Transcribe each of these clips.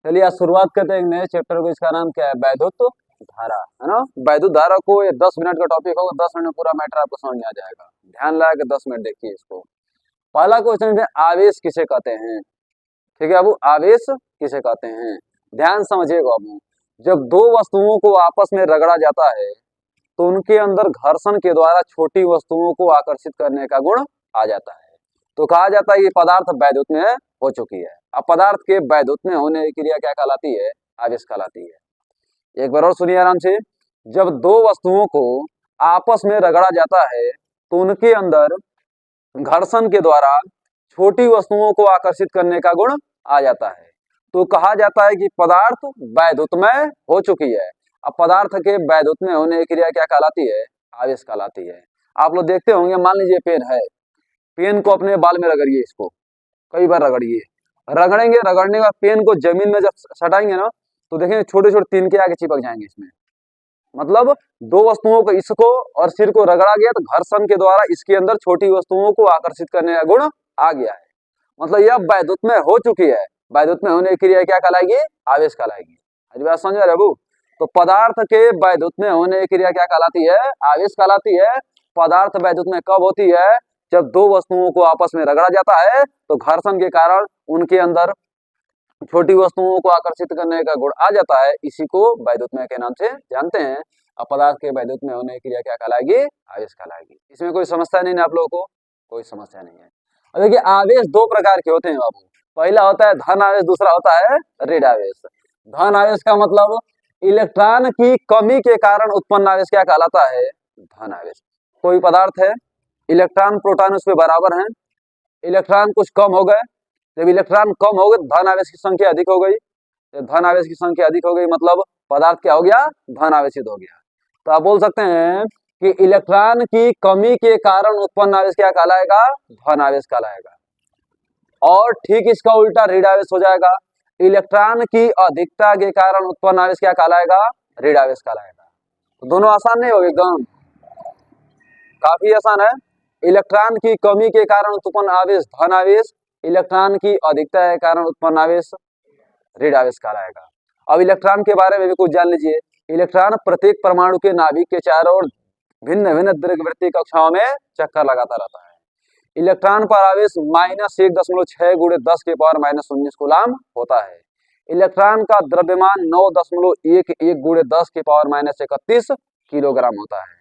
चलिए आज शुरुआत करते हैं एक नए चैप्टर को। इसका नाम क्या है? वैद्युत धारा, है ना। वैद्युत धारा को ये 10 मिनट का टॉपिक होगा, 10 मिनट में पूरा मैटर आपको समझ में आ जाएगा। ध्यान लगा के 10 मिनट देखिए इसको। पहला क्वेश्चन है, आवेश किसे कहते हैं? ठीक है, अब आवेश किसे कहते हैं ध्यान समझिएगा। अब जब दो वस्तुओं को आपस में रगड़ा जाता है तो उनके अंदर घर्षण के द्वारा छोटी वस्तुओं को आकर्षित करने का गुण आ जाता है, तो कहा जाता है कि पदार्थ वैद्युत में हो चुकी है। अब पदार्थ के वैद्युत में होने की क्रिया क्या कहलाती है? आवेश कहलाती है। एक बार और सुनिए आराम से। जब दो वस्तुओं को आपस में रगड़ा जाता है तो उनके अंदर घर्षण के द्वारा छोटी वस्तुओं को आकर्षित करने का गुण आ जाता है, तो कहा जाता है कि पदार्थ वैद्युतमय हो चुकी है। अब पदार्थ के वैद्युतमय होने की क्रिया क्या कहलाती है? आवेश कहलाती है। आप लोग देखते होंगे, मान लीजिए पेन है, पेन को अपने बाल में रगड़िए, इसको कई बार रगड़िए, रगड़ेंगे, रगड़ने का पेन को जमीन में जब सटाएंगे ना तो देखेंगे छोटे छोटे तिनके आगे चिपक जाएंगे इसमें। मतलब दो वस्तुओं को, इसको और सिर को रगड़ा गया तो घर्षण के द्वारा इसके अंदर छोटी वस्तुओं को आकर्षित करने का गुण आ गया है। मतलब यह वैद्युत में हो चुकी है। वैद्युत में होने की क्रिया क्या कहलाएगी? आवेश कहलाएगी। अरे बात समझ रहे हो? तो पदार्थ के वैद्युत में होने की क्रिया क्या कहलाती है? आवेश कहलाती है। पदार्थ वैद्युत में कब होती है? जब दो वस्तुओं को आपस में रगड़ा जाता है तो घर्षण के कारण उनके अंदर छोटी वस्तुओं को आकर्षित करने का गुण आ जाता है। इसी को वैद्युतमय के नाम से जानते हैं। अब पदार्थ के वैद्युत में होने की क्रिया क्या कहलाएगी? आवेश कहलाएगी। इसमें कोई समस्या नहीं है आप लोगों को? कोई समस्या नहीं है। अब देखिए, आवेश दो प्रकार के होते हैं बाबू। पहला होता है धन आवेश, दूसरा होता है ऋण आवेश। धन आवेश का मतलब इलेक्ट्रॉन की कमी के कारण उत्पन्न आवेश क्या कहलाता है? धन आवेश। कोई पदार्थ है, इलेक्ट्रॉन प्रोटॉन उसमें बराबर है, इलेक्ट्रॉन कुछ कम हो गए, जब इलेक्ट्रॉन कम हो गए धन आवेश की संख्या अधिक हो गई। जब धन आवेश की संख्या अधिक हो गई मतलब पदार्थ क्या हो गया? धन आवेशित हो गया। तो आप बोल सकते हैं कि इलेक्ट्रॉन की कमी के कारण उत्पन्न आवेश क्या कहलाएगा? धन आवेश कहलाएगा। और ठीक इसका उल्टा ऋण आवेश हो जाएगा। इलेक्ट्रॉन की अधिकता के कारण उत्पन्न आवेश क्या कहलाएगा? ऋण आवेश कहलाएगा। तो दोनों आसान नहीं होगा? एकदम काफी आसान है। इलेक्ट्रॉन की कमी के कारण उत्पन्न आवेश धन आवेश, इलेक्ट्रॉन की अधिकता के कारण उत्पन्न आवेश ऋण आवेश कहलाएगा। अब इलेक्ट्रॉन के बारे में भी कुछ जान लीजिए। इलेक्ट्रॉन प्रत्येक परमाणु के नाभिक के चारों ओर भिन्न भिन्न दीर्घवृत्तीय कक्षाओं में चक्कर लगाता रहता है। इलेक्ट्रॉन पर आवेश -1.6 × 10⁻⁻19 कूलाम होता है। इलेक्ट्रॉन का द्रव्यमान 9.11 × 10⁻31 किलोग्राम होता है।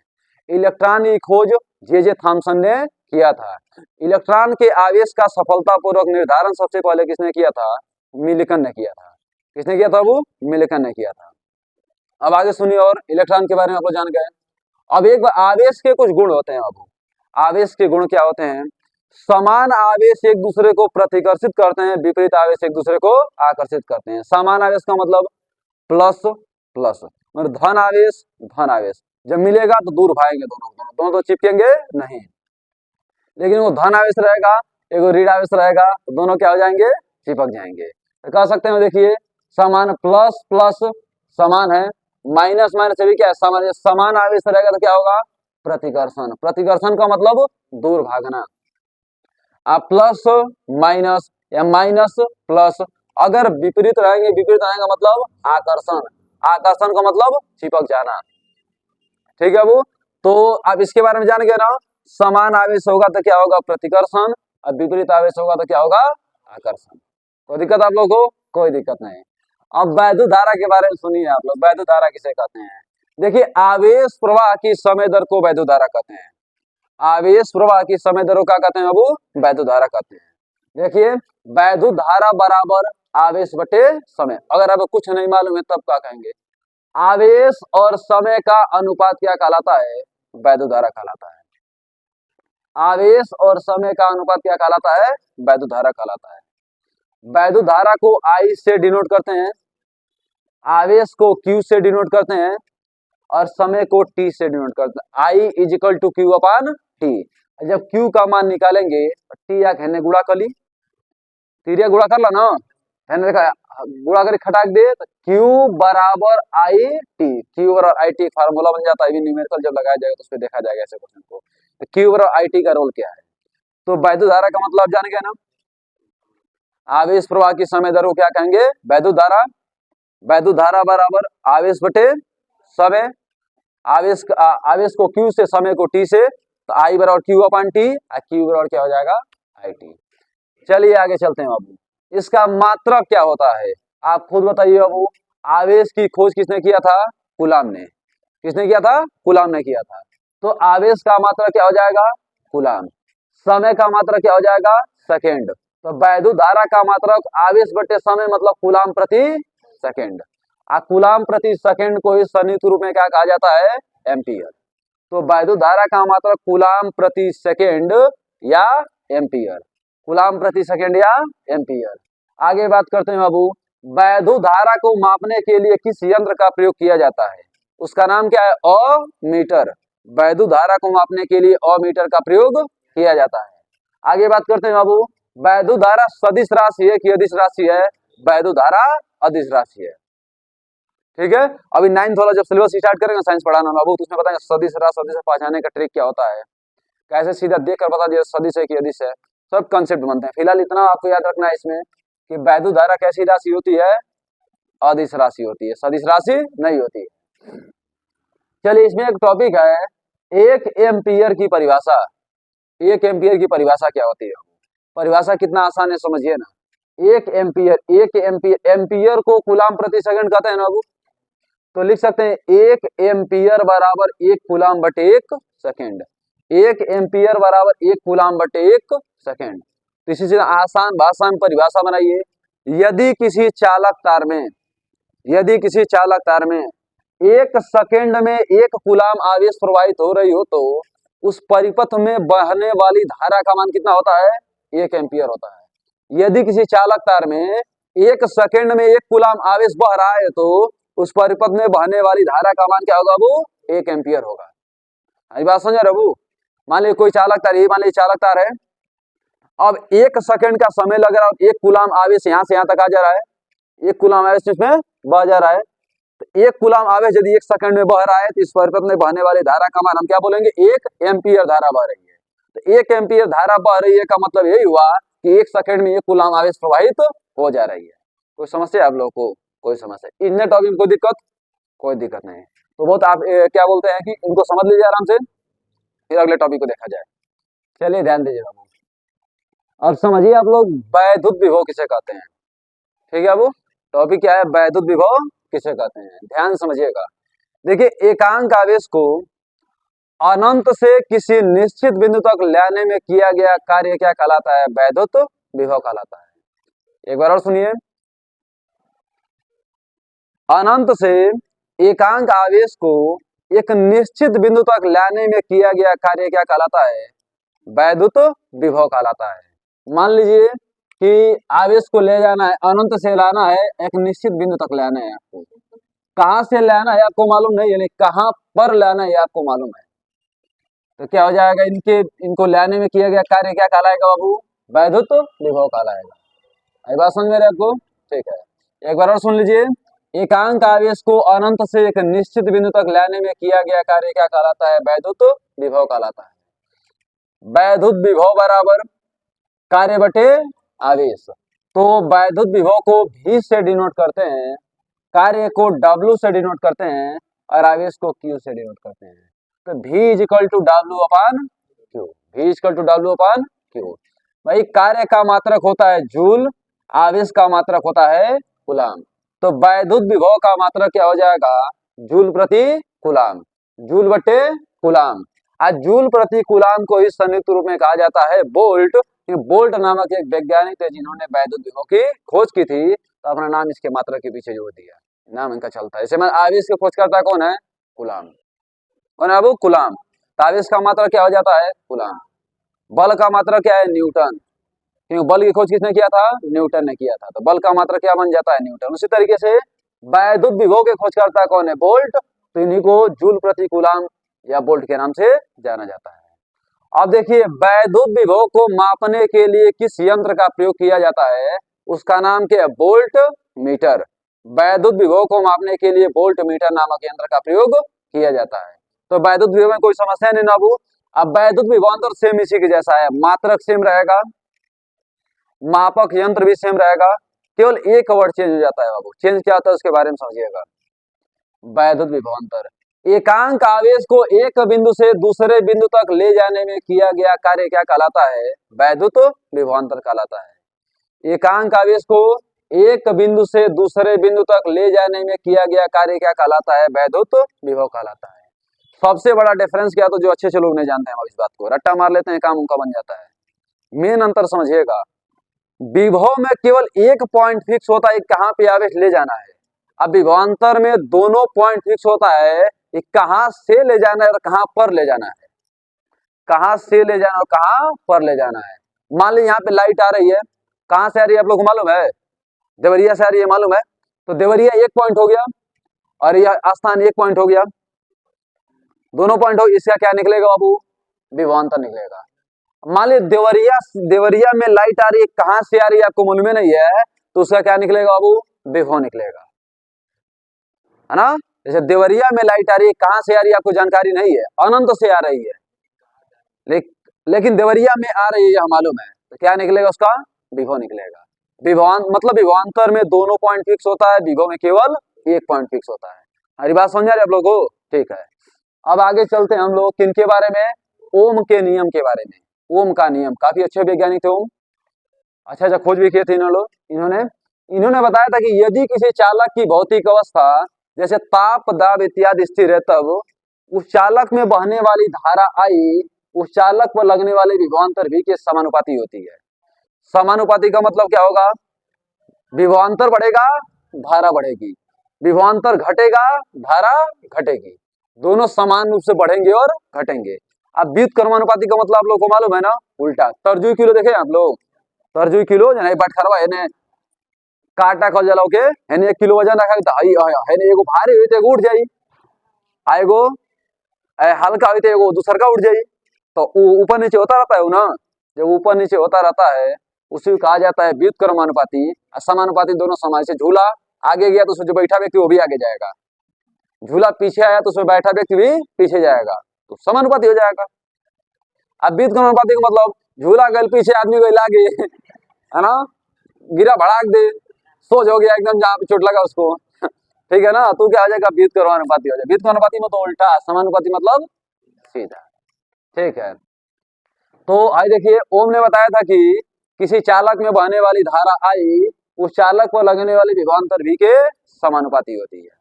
इलेक्ट्रॉन की खोज जे थॉम्सन ने किया था। इलेक्ट्रॉन के आवेश का सफलतापूर्वक निर्धारण सबसे पहले किसने किया था? मिल्टन ने किया था। किसने किया था? वो मिल्टन ने किया था। अब आगे सुनिए, और इलेक्ट्रॉन के बारे में आप लोग जान गए। अब एक बार आवेश के कुछ गुण होते हैं। अब आवेश के गुण क्या होते हैं? समान आवेश एक दूसरे को प्रतिकर्षित करते हैं, विपरीत आवेश एक दूसरे को आकर्षित करते हैं। समान आवेश का मतलब प्लस प्लस, मतलब धन आवेश धन आवेश जब मिलेगा तो दूर भागेंगे, दोनों तो चिपकेंगे नहीं। लेकिन वो धन आवेश रहेगा, एक ऋण आवेश रहेगा, तो दोनों क्या हो जाएंगे? चिपक जाएंगे। तो कह सकते हैं, देखिए समान प्लस प्लस समान है, माइनस माइनस भी क्या है? समान। समान आवेश रहेगा तो क्या होगा? प्रतिकर्षण। प्रतिकर्षण का मतलब दूर भागना। आप प्लस माइनस या माइनस प्लस अगर विपरीत रहेंगे, विपरीत रहेगा मतलब आकर्षण। आकर्षण का मतलब चिपक जाना। ठीक है वो। तो आप इसके बारे में जान गए ना। समान आवेश होगा तो क्या होगा? प्रतिकर्षण, और विपरीत आवेश होगा तो क्या होगा? आकर्षण। कोई दिक्कत आप लोगों को? कोई दिक्कत नहीं। अब वैद्युत धारा के बारे में सुनिए आप लोग। वैद्युत धारा किसे कहते हैं? देखिए, आवेश प्रवाह की समय दर को वैद्युत धारा कहते हैं। आवेश प्रवाह की समय दर को क्या कहते हैं? वो वैद्युत धारा कहते हैं। देखिए, वैद्युत धारा बराबर आवेश बटे समय। अगर आपको कुछ नहीं मालूम है तब क्या कहेंगे? आवेश और समय का अनुपात क्या कहलाता है? वैद्युत धारा कहलाता है। आवेश और समय का अनुपात क्या कहलाता है? वैद्युत धारा कहलाता है। वैद्युत धारा को I से डिनोट करते हैं, आवेश को Q से डिनोट करते हैं, और समय को T से डिनोट करते हैं। I = Q/T। जब Q का मान निकालेंगे T या कहने गुणा कर ली, तीरिया गुणा कर ला ना, है देखा, गुणा कर खटाक दे तो Q बराबर IT। Q बराबर IT फार्मूला बन जाता है। न्यूमेरिकल जब लगाया जाएगा तो उसमें देखा जाएगा ऐसे क्वेश्चन को। तो Q बराबर IT का रोल क्या है? तो वैद्युत धारा का मतलब जान गए ना। आवेश प्रवाह की समय दर को क्या कहेंगे? वैद्युत धारा। वैद्युत धारा बराबर आवेश बटे समय। आवेश को Q से, समय को T से, तो I बराबर Q अपॉन T, Q बराबर क्या हो जाएगा? IT। चलिए आगे चलते हैं बाबू। इसका मात्रक क्या होता है? आप खुद बताइए बाबू। आवेश की खोज किसने किया था? कूलाम ने। किसने किया था? कूलाम ने किया था। तो आवेश का मात्रक क्या हो जाएगा? कूलाम। समय का मात्रक क्या हो जाएगा? सेकेंड। तो वैद्युत धारा का मात्रक आवेश बटे समय मतलब कूलाम प्रति सेकेंड। कूलाम प्रति सेकेंड को इस संयुक्त रूप में क्या कहा जाता है? एम्पियर। तो वैद्युत धारा का मात्रक कूलाम प्रति सेकेंड या एम्पियर। कूलाम प्रति सेकेंड या एम्पियर। आगे बात करते हैं बाबू। वैद्युत धारा को मापने के लिए किस यंत्र का प्रयोग किया जाता है? उसका नाम क्या है? अमीटर। वैद्युत धारा को मापने के लिए अमीटर का प्रयोग किया जाता है। आगे बात करते हैं बाबू। वैद्युत धारा सदिश राशि है कि अदिश राशि है? वैद्युत धारा अदिश राशि है। ठीक है। अभी 9th वाला जब सिलेबस स्टार्ट करेंगे साइंस पढ़ाना बाबू, तो उसमें बताएंगे सदिश राशि, सदिश पहचानने का ट्रिक क्या होता है, कैसे सीधा देख कर बता दिया सदिश है कि अदिश है, सब कंसेप्ट बनते हैं। फिलहाल इतना आपको याद रखना है इसमें कि वैद्युत धारा कैसी राशि होती है? अदिश राशि होती है, सदिश राशि नहीं होती है। चलिए इसमें एक टॉपिक है, एक एम्पियर की परिभाषा। एक एम्पियर की परिभाषा क्या होती है? परिभाषा कितना आसान है, समझिए ना। एक एम्पियर, एम्पियर को कूलाम प्रति सेकंड कहते हैं ना बाबू। तो लिख सकते हैं एक एम्पियर बराबर एक कूलाम बटे एक सेकेंड। एक एम्पियर बराबर एक कूलाम बटे एक सेकेंड। तो इसी से आसान भाषा में परिभाषा बनाइए। यदि किसी चालक तार में एक सेकेंड में एक कूलाम आवेश प्रवाहित हो रही हो तो उस परिपथ में बहने वाली धारा का मान कितना होता है? 1 एम्पियर होता है। यदि किसी चालक तार में एक सेकेंड में एक कूलाम आवेश बह रहा है तो उस परिपथ में बहने वाली धारा का मान क्या होगा बाबू? 1 एम्पियर होगा। ये बात समझ रहे हो? मान लीजिए कोई चालक तार, ये मान लीजिए चालक तार है। अब 1 सेकेंड का समय लग रहा है, एक कूलाम आवेश यहाँ से यहाँ तक आ जा रहा है, एक कूलाम आवेश इसमें बह जा रहा है। तो एक कूलाम आवेश यदि 1 सेकंड में बह रहा है तो इस परिपथ में बहने वाली धारा का मान हम क्या बोलेंगे? 1 एम्पियर धारा बह रही है। तो 1 एम्पियर धारा बह रही है का मतलब यही हुआ कि 1 सेकंड में 1 कूलाम आवेश प्रवाहित हो जा रही है। कोई समस्या आप लोगों को? कोई समस्या? इतने टॉपिक में कोई दिक्कत? कोई दिक्कत नहीं। तो बहुत आप क्या बोलते हैं कि इनको समझ लीजिए आराम से, फिर अगले टॉपिक को देखा जाए। चलिए ध्यान दीजिएगा। अब समझिए आप लोग, वैद्युत विभव किसे कहते हैं? ठीक है बाबू, टॉपिक क्या है? वैद्युत विभव किसे कहते हैं? ध्यान समझिएगा। देखिए, एकांक आवेश को अनंत से किसी निश्चित बिंदु तक लाने में किया गया कार्य क्या कहलाता है? वैद्युत विभव कहलाता है। एक बार और सुनिए। अनंत से एकांक आवेश को एक निश्चित बिंदु तक लाने में किया गया कार्य क्या कहलाता है? वैद्युत विभव कहलाता है। मान लीजिए कि आवेश को ले जाना है, अनंत से लाना है, एक निश्चित बिंदु तक लाना है। आपको कहां से लाना है आपको मालूम नहीं है, लेकिन कहां पर लाना है आपको मालूम है। तो क्या हो जाएगा? इनको लाने में किया गया कार्य क्या कहलाएगा बाबू? वैद्युत विभव कहलाएगा। ये बात समझ में आपको? ठीक है, एक बार और सुन लीजिए। एकांक आवेश को अनंत से एक निश्चित बिंदु तक लाने में किया गया कार्य क्या कहलाता है? वैद्युत विभव कहलाता है। वैद्युत विभव बराबर कार्य बटे आवेश। तो वैद्युत विभव को V से डिनोट करते हैं, कार्य को W से डिनोट करते हैं और आवेश को Q से डिनोट करते हैं। तो V is equal to W upon Q। V is equal to W upon Q। भाई कार्य का मात्रक होता है जूल, आवेश का मात्रक होता है कूलाम। तो वैद्युत विभव का मात्रक क्या हो जाएगा? जूल प्रति कूलाम। जूल बटे कूलाम। आज जूल प्रति कूलाम को इस संयुक्त रूप में कहा जाता है वोल्ट। बोल्ट नामक एक वैज्ञानिक थे जिन्होंने वैद्युत विभव की खोज की थी, तो अपना नाम इसके मात्रक के पीछे जोड़ दिया, नाम इनका चलता है। जैसे मैं आवेश की खोज करता कौन है? कूलाम। कौन है वो? कूलाम। तो आवेश का मात्रक क्या हो जाता है? कूलाम। बल का मात्रक क्या है? न्यूटन। क्योंकि बल की खोज किसने किया था? न्यूटन ने किया था। तो बल का मात्रक क्या बन जाता है? न्यूटन। उसी तरीके से वैद्युत विभव के खोज करता कौन है? बोल्ट। तो इन्हीं को जूल प्रति कूलाम या बोल्ट के नाम से जाना जाता है। अब देखिए, वैद्युत विभव को मापने के लिए किस यंत्र का प्रयोग किया जाता है? उसका नाम क्या है? Volt meter. वैद्युत विभव को मापने के लिए वोल्ट मीटर नामक यंत्र का प्रयोग किया जाता है। तो वैद्युत विभव में कोई समस्या नहीं ना बाबू। अब वैद्युत विभवांतर सेम इसी के जैसा है, मात्रक सेम रहेगा, मापक यंत्र भी सेम रहेगा, केवल एक वर्ड चेंज हो जाता है बाबू। चेंज क्या होता है उसके बारे में समझिएगा। वैद्युत विभवांतर, एकांक आवेश को एक बिंदु से दूसरे बिंदु तक ले जाने में किया गया कार्य क्या कहलाता है? वैद्युत विभवांतर कहलाता है। एकांक आवेश को एक बिंदु से दूसरे बिंदु तक ले जाने में किया गया कार्य क्या कहलाता है? वैद्युत विभव कहलाता है। सबसे बड़ा डिफरेंस क्या, तो जो अच्छे से लोग नहीं जानते हैं, हम इस बात को रट्टा मार लेते हैं, काम उनका बन जाता है। मेन अंतर समझिएगा, विभव में केवल एक पॉइंट फिक्स होता है, कहाँ पे आवेश ले जाना है। अब विभवांतर में दोनों पॉइंट फिक्स होता है, कहाँ से ले जाना है और कहाँ पर ले जाना है। कहाँ से ले जाना और कहाँ पर ले जाना है। मान ली यहाँ पे लाइट आ रही है, कहाँ से आ रही है आप लोग को मालूम है? देवरिया से आ रही है, मालूम है? तो देवरिया एक पॉइंट हो गया और यह स्थान एक पॉइंट हो गया, दोनों पॉइंट हो, इसका क्या निकलेगा बाबू? विभवांतर निकलेगा। मान ली देवरिया में लाइट आ रही है, कहाँ से आ रही है आपको मालूम नहीं है, तो उसका क्या निकलेगा बाबू? विभव निकलेगा, है ना। जैसे देवरिया में लाइट आ रही है, कहाँ से आ रही है आपको जानकारी नहीं है, अनंत से आ रही है, लेकिन देवरिया में आ रही है यह मालूम है, तो क्या निकलेगा उसका? विभव निकलेगा। मतलब विभवांतर में दोनों पॉइंट फिक्स होता है, विभव में केवल एक पॉइंट फिक्स होता है। हमारी बात समझ आ रही है आप लोगों को? ठीक है, अब आगे चलते हैं हम लोग किनके बारे में? ओम के नियम के बारे में। ओम का नियम, काफी अच्छे वैज्ञानिक थे ओम, अच्छा खोज भी किए थे इन्होंने बताया था कि यदि किसी चालक की भौतिक अवस्था जैसे ताप, दाब इत्यादि स्थिर है, तब उस चालक में बहने वाली धारा आई उस चालक पर लगने वाले विभवांतर भी के समानुपाती होती है। समानुपाती का मतलब क्या होगा? विभवांतर बढ़ेगा, धारा बढ़ेगी, विभवांतर घटेगा, धारा घटेगी, दोनों समान रूप से बढ़ेंगे और घटेंगे। अब व्युत्क्रमानुपाती का मतलब आप लोग को मालूम है ना? उल्टा। तरजुई किलो देखे आप लोग? तरजुई किलो बटखरवा है, काटा खल जलाओ के है 1 किलो वजन रखा है, एगो भारी हुई तो एगो उठ जाई, एगो हल्का हुई तो एगो दूसर का उठ जाई, तो ऊपर नीचे होता रहता है ना। जब ऊपर नीचे होता रहता है उसी को कहा जाता है व्युत्क्रमानुपाती। समानुपाती दोनों समान से, झूला आगे गया तो उसमें जो बैठा व्यक्ति वो भी आगे जाएगा, झूला पीछे आया तो उसमें बैठा व्यक्ति भी पीछे जाएगा, तो समानुपाती हो जाएगा। अब व्युत्क्रमानुपाती का मतलब झूला गल पीछे, आदमी गई आगे, है ना, गिरा भड़ाक दे, सोच हो गया एकदम जहाँ पे चोट लगा उसको, ठीक है ना, तो क्या हो जाएगा? व्युत्क्रमानुपाती हो जाएगा। व्युत्क्रमानुपाती में तो उल्टा, समानुपाती मतलब सीधा, ठीक है। तो आई देखिए, ओम ने बताया था कि किसी चालक में बहने वाली धारा आई उस चालक पर लगने वाली विभवांतर भी के समानुपाती होती है।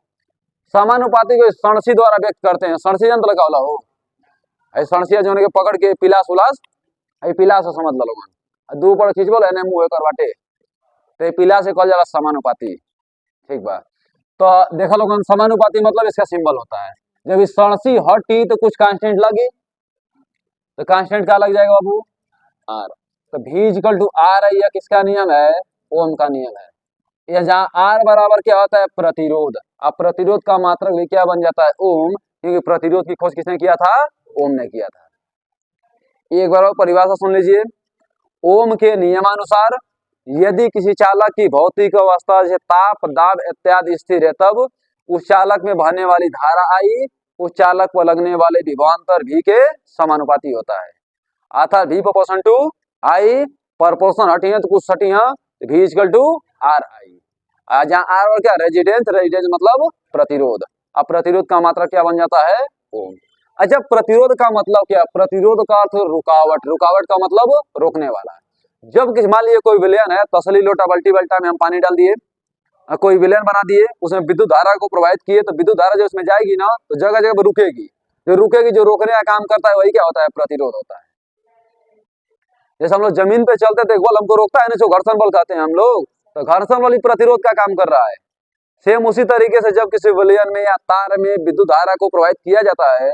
समानुपाती को सणसी द्वारा व्यक्त करते हैं। सणसी यंत्र लगा वाला हो, सणसिया जो के पकड़ के पिलास उलास, पिलास समझ लो लोगन, दू पर खींचबो लेने मुंह कर बाटे, तो पिला से कहल जाला समानुपाती, ठीक बा। तो देखा लोगन, समानुपाती मतलब इसका सिंबल होता है, जब इस सणसी हटी तो कुछ कांस्टेंट लगी, तो कांस्टेंट क्या लग जाएगा बाबू? आर। तो V इक्वल टू आर है, यह किसका नियम है? ओम का नियम है। यह जहाँ आर बराबर क्या होता है? प्रतिरोध। अब प्रतिरोध का मात्रक भी क्या बन जाता है? ओम, क्योंकि प्रतिरोध की खोज किसने किया था? ओम ने किया था। एक बार और परिभाषा सुन लीजिए। ओम के नियमानुसार यदि किसी चालक की भौतिक अवस्था जैसे ताप, दाब इत्यादि स्थिर है, तब उस चालक में बहने वाली धारा आई उस चालक पर लगने वाले विभवांतर भी के समानुपाती होता है। अर्थात V proportion to I, proportion हटी है तो कुछ सटी है, V equal to R I. जहाँ आर और क्या? रेजिडेंस, रेजिडेंस मतलब प्रतिरोध। अब प्रतिरोध का मात्रा क्या बन जाता है? ओम। अच्छा, प्रतिरोध का मतलब क्या? प्रतिरोध का अर्थ रुकावट, रुकावट का मतलब रोकने वाला। जब किस मान लीजिए कोई विलयन है, तसली लोटा बल्टी बल्टा में हम पानी डाल दिए, कोई विलयन बना दिए, उसमें विद्युत धारा को प्रवाहित किए, तो विद्युत धारा जो उसमें जाएगी ना, तो जगह जगह पर रुकेगी, जो रुकेगी, जो रोकने का काम करता है वही क्या होता है? प्रतिरोध होता है। जैसे हम लोग जमीन पे चलते तो एक बल हमको रोकता है ना, जो घर्षण बल कहते हैं हम लोग, तो घर्षण बल प्रतिरोध का काम कर रहा है। सेम उसी तरीके से जब किसी विलयन में या तार में विद्युत धारा को प्रवाहित किया जाता है,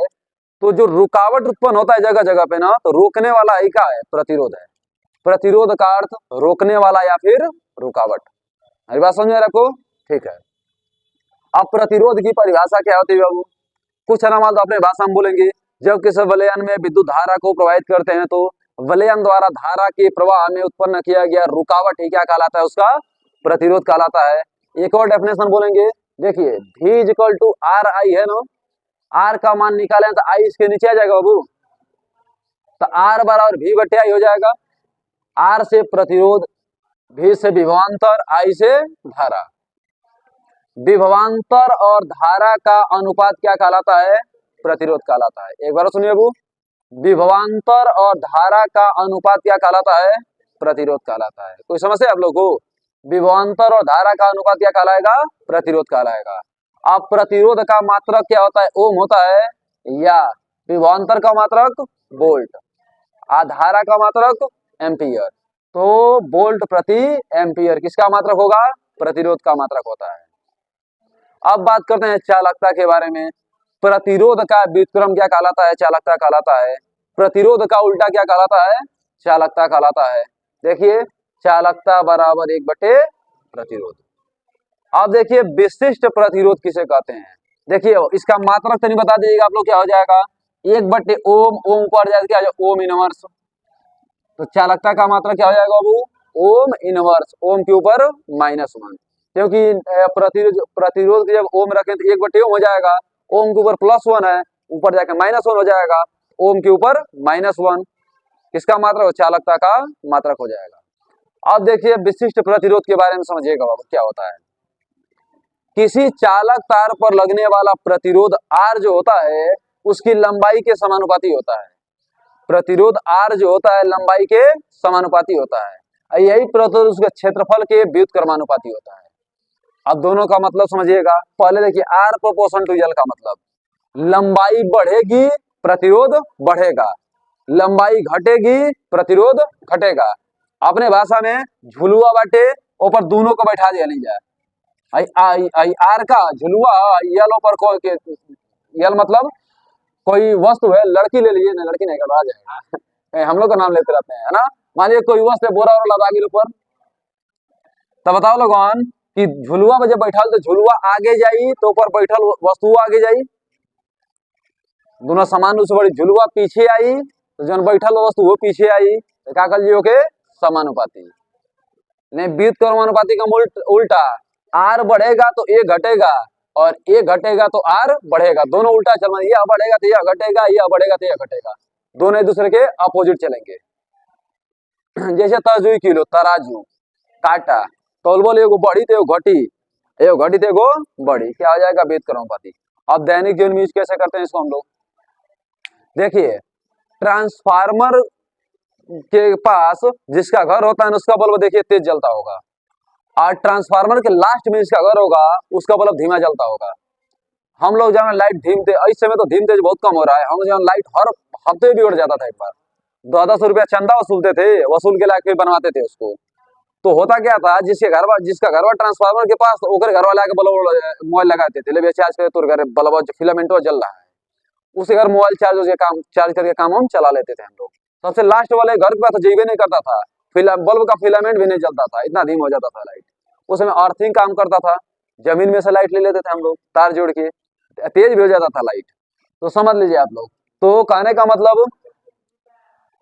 तो जो रुकावट उत्पन्न होता है जगह जगह पे ना, तो रोकने वाला ही क्या है? प्रतिरोध है। प्रतिरोध का अर्थ रोकने वाला या फिर रुकावट। मेरी बात समझ रखो, ठीक है। अब प्रतिरोध की परिभाषा क्या होती है बाबू? कुछ ना मान तो अपने भाषा में बोलेंगे, जब किसी विलयन में विद्युत धारा को प्रवाहित करते हैं तो विलयन द्वारा धारा के प्रवाह में उत्पन्न किया गया रुकावट ही क्या कहलाता है? उसका प्रतिरोध कहलाता है। एक और डेफिनेशन बोलेंगे, देखिए V equal to R I है ना, आर का मान निकालें तो आई इसके नीचे आ जाएगा बाबू, तो आर बराबर V बटे आई हो जाएगा। आर से प्रतिरोध V से विभवांतर, I से धारा। विभवांतर और धारा का अनुपात क्या कहलाता है? प्रतिरोध कहलाता है। एक बार सुनिए बाबू, विभवांतर और धारा का अनुपात क्या कहलाता है? प्रतिरोध कहलाता है। कोई समस्या आप लोग को? विभवांतर और धारा का अनुपात क्या कहलाएगा? प्रतिरोध कहलाएगा। अब प्रतिरोध का मात्रक क्या होता है? ओम होता है, या विभवांतर का मात्रक वोल्ट, धारा का मात्रक एम्पियर। तो वोल्ट प्रति एम्पियर किसका मात्रक होगा? प्रतिरोध का मात्रक होता है। अब बात करते हैं चालकता के बारे में। प्रतिरोध का व्युत्क्रम क्या कहलाता है? चालकता कहलाता है। प्रतिरोध का उल्टा क्या कहलाता है? चालकता कहलाता है। देखिए, चालकता बराबर 1 बटे प्रतिरोध। अब देखिए विशिष्ट प्रतिरोध किसे कहते हैं? देखिए इसका मात्रक तो नहीं बता दीजिएगा आप लोग, क्या हो जाएगा? 1 बटे ओम, ओम ऊपर जाएगा, क्या ओम इनवर्स। तो चालकता का मात्रक क्या हो जाएगा बाबू? ओम इनवर्स, ओम के ऊपर -1, क्योंकि प्रतिरोध के जब ओम रखें तो 1 बटे ओम हो जाएगा, ओम के ऊपर +1 है, ऊपर जाकर -1 हो जाएगा, ओम के ऊपर -1 किसका मात्रक हो? चालकता का मात्रक हो जाएगा। अब देखिए विशिष्ट प्रतिरोध के बारे में समझिएगा बाबू, क्या होता है। किसी चालक तार पर लगने वाला प्रतिरोध R जो होता है उसकी लंबाई के समानुपाती होता है। प्रतिरोध R जो होता है लंबाई के समानुपाती होता है। यही प्रतिरोध उसके क्षेत्रफल के व्युत्क्रमानुपाती होता है। अब दोनों का मतलब समझिएगा। पहले देखिए R प्रोपोर्शन टू L का मतलब, लंबाई बढ़ेगी प्रतिरोध बढ़ेगा, लंबाई घटेगी प्रतिरोध घटेगा। अपने भाषा में झुलुआ बाटे, ऊपर दोनों को बैठा दिया नहीं जाए। आर का झुलुआ, यल ऊपर को के, यल मतलब कोई वस्तु है, लड़की ले लीजिए ना, लड़की नहीं कर जाएगा हम लोग का नाम लेते रहते हैं, है ना। मान लीजिए कोई वस्तु है, बोरा और लदा गिर ऊपर, तब बताओ लोगन कि झुलुआ में जब बैठल तो झुलुआ आगे जाई तो ऊपर बैठल वस्तु आगे जाई, दोनों समान रूप से बड़ी। झुलुआ पीछे आई तो जन बैठल वस्तु वो पीछे आई, तो क्या कर लियो के समानुपाती। नहीं, व्युत्क्रमानुपाती का उल्टा, आर बढ़ेगा तो ए घटेगा, और ए घटेगा तो आर बढ़ेगा, दोनों उल्टा चलना। यह बढ़ेगा तो यह घटेगा, यह बढ़ेगा तो यह घटेगा, दोनों एक दूसरे के अपोजिट चलेंगे। जैसे तर्जुई किलो, तराजू, काटा, तौलबल एगो बढ़ी तो एगो घटी, एगो घटी तो एगो बढ़ी, क्या हो जाएगा? व्युत्क्रमानुपाती। अब दैनिक जीवन में यूज कैसे करते हैं इसको हम लोग? देखिए, ट्रांसफार्मर के पास जिसका घर होता है उसका बल्ब देखिए तेज जलता होगा, और ट्रांसफार्मर के लास्ट में जिसका घर होगा उसका बल्ब धीमा जलता होगा। हम लोग जहाँ लाइट धीम तेज, इस समय तो धीम तेज बहुत कम हो रहा है, हम जहाँ लाइट हर हफ्ते भी उड़ जाता था। एक बार 10-10 रुपया चंदा वसूलते थे, वसूल के लाके बनवाते थे उसको। तो होता क्या था, जिसका घर ट्रांसफार्मर के पास, तो घर वाले आके बल्ब मोबाइल लगाते थे, ले बेचा तो घर बल्ब फिलामेंट जल रहा है, उसे घर मोबाइल चार्ज करके काम हम चला लेते थे हम लोग। सबसे लास्ट वाले घर के पास तो जीवे नहीं करता था, बल्ब का फिलामेंट भी नहीं जलता था, इतना धीम हो जाता था लाइट। उस समय अर्थिंग काम करता था, जमीन में से लाइट ले लेते थे हम लोग तार जोड़ के, तेज भी हो जाता था लाइट। तो समझ लीजिए आप लोग। तो कहने का मतलब,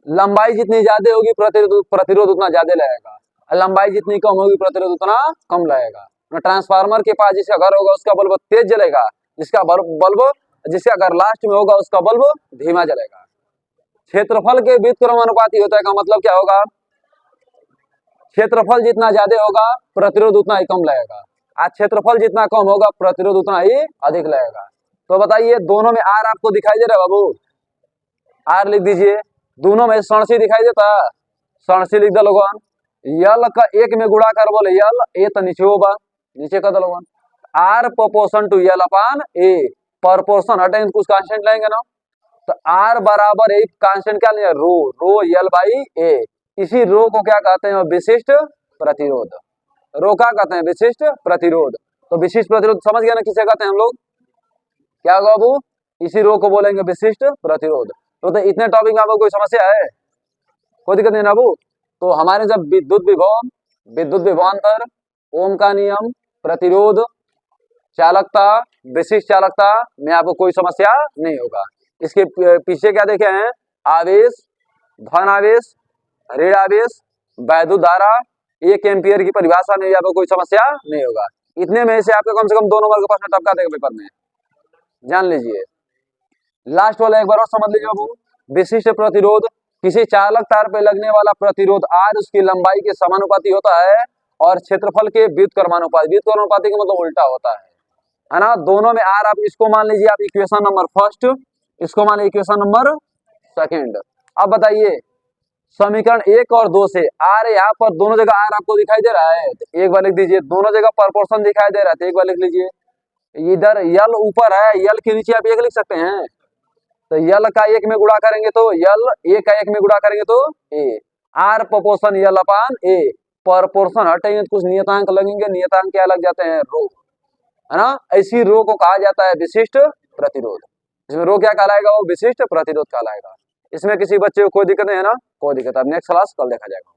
लंबाई जितनी ज्यादा होगी प्रतिरोध उतना ज्यादा लगेगा, लंबाई जितनी कम होगी प्रतिरोध उतना कम लगेगा। ट्रांसफार्मर के पास जिसका घर होगा उसका बल्ब तेज जलेगा, जिसका घर लास्ट में होगा उसका बल्ब धीमा जलेगा। क्षेत्रफल के व्युत्क्रमानुपाती होता है का मतलब क्या होगा? क्षेत्रफल जितना ज्यादा होगा प्रतिरोध उतना ही कम लगेगा, आज क्षेत्रफल जितना कम होगा प्रतिरोध उतना ही अधिक लगेगा। तो बताइए दोनों में आर आपको दिखाई दे रहा है बाबू? आर लिख दीजिए। दोनों में सणसी दिखाई देता, सणसी लिख दो लोगन। यल का एक में गुणा कर बोले यल, ए तो नीचे होगा, नीचे कर दो लोगन। R proportion to L upon A, proportion हटे कुछ कांस्टेंट लेंगे ना, तो आर बराबर एक कांस्टेंट क्या लेंगे? रो, रो यल बाई ए। इसी रो को क्या कहते हैं? विशिष्ट प्रतिरोध। रो क्या कहते हैं? विशिष्ट प्रतिरोध। तो विशिष्ट प्रतिरोध समझ गया ना किसे कहते हैं हम लोग? क्या होगा बाबू? इसी रो को बोलेंगे विशिष्ट प्रतिरोध। तो इतने टॉपिक में आपको कोई समस्या है? कोई दिक्कत नहीं ना बाबू। तो हमारे जब विद्युत विभव, विद्युत विभवांतर, ओम का नियम, प्रतिरोध, चालकता, विशिष्ट चालकता में आपको कोई समस्या नहीं होगा। इसके पीछे क्या देखे हैं? आवेश, धन आवेश, ऋण आवेश, वैद्युत धारा, 1 एम्पियर की परिभाषा में भी आपको कोई समस्या नहीं होगा। इतने में से आपको कम से कम 2 नंबर का प्रश्न टपका देगा पेपर में, जान लीजिए। लास्ट वाला एक बार और समझ लीजिए बाबू। विशिष्ट प्रतिरोध किसी चालक तार पे लगने वाला प्रतिरोध R उसकी लंबाई के समानुपाती होता है और क्षेत्रफल के व्युत्क्रमानुपाती, व्युत्क्रमानुपाती का मतलब उल्टा होता है ना। दोनों में R, आप इसको मान लीजिए आप इक्वेशन नंबर फर्स्ट, इसको मान लीजिए इक्वेशन नंबर सेकंड। अब बताइए समीकरण 1 और 2 से R यहाँ पर दोनों जगह R आपको दिखाई दे रहा है, तो एक बार लिख दीजिए। दोनों जगह प्रोपोर्शन दिखाई दे रहा है, तो एक बार लिख लीजिए। इधर यल ऊपर है, यल के नीचे आप एक लिख सकते हैं, तो यल का 1 में गुणा करेंगे तो यल, ए का 1 में गुणा करेंगे तो ए। R proportion L upon A, proportion हटेंगे तो कुछ नियतांक लगेंगे, नियतांक क्या लग जाते हैं, रो, है ना। इसी रो को कहा जाता है विशिष्ट प्रतिरोध। इसमें रो क्या कहलाएगा, वो विशिष्ट प्रतिरोध कहलाएगा। इसमें किसी बच्चे को कोई दिक्कत नहीं है ना, कोई दिक्कत। अब नेक्स्ट क्लास कल देखा जाएगा।